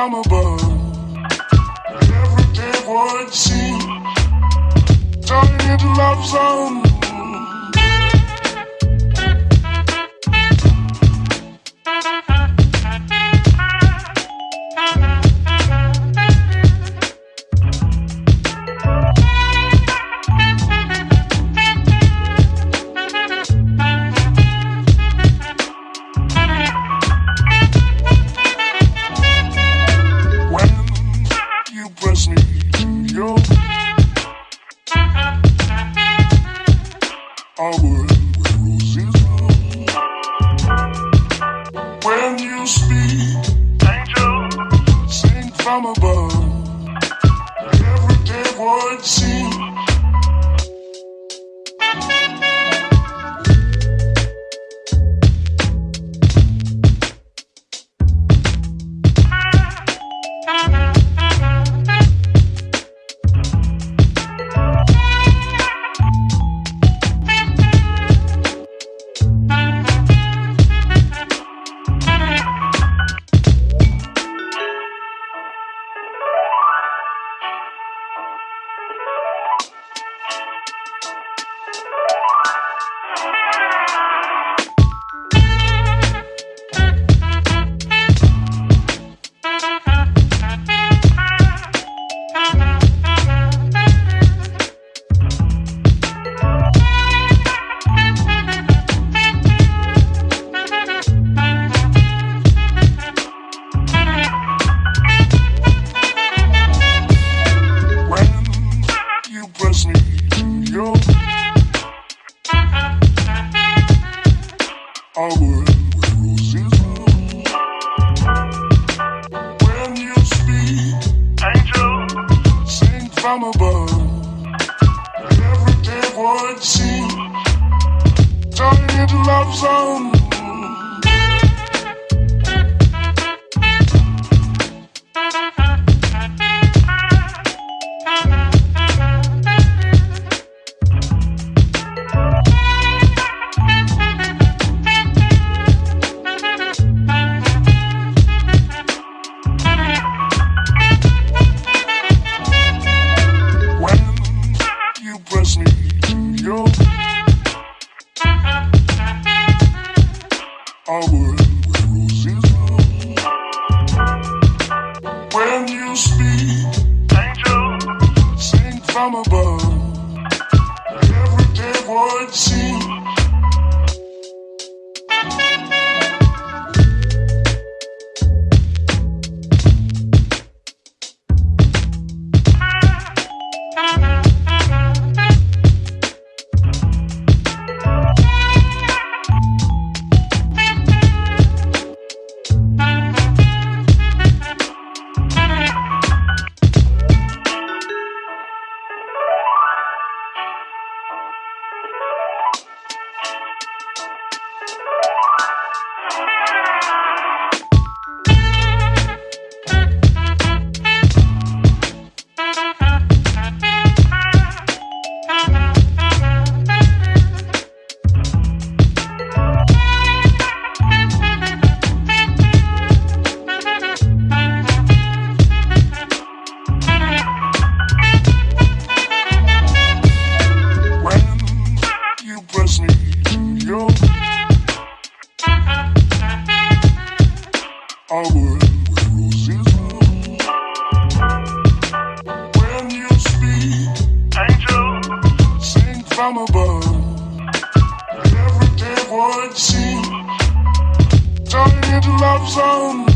from above. Everyday void scene, turning into love zone. Press me to your our world where roses bloom. When you speak, angel, sing from above. Everyday void scene. Press me to your our world where roses bloom. When you speak, angel, sing from above. Everyday void scene, turning into love zone. Press me to your our world where roses bloom. When you speak, angel, sing from above. Everyday void scene. Press me to your our world where roses bloom. When you speak, angel, sing from above. Everyday void scene, turning into love zone.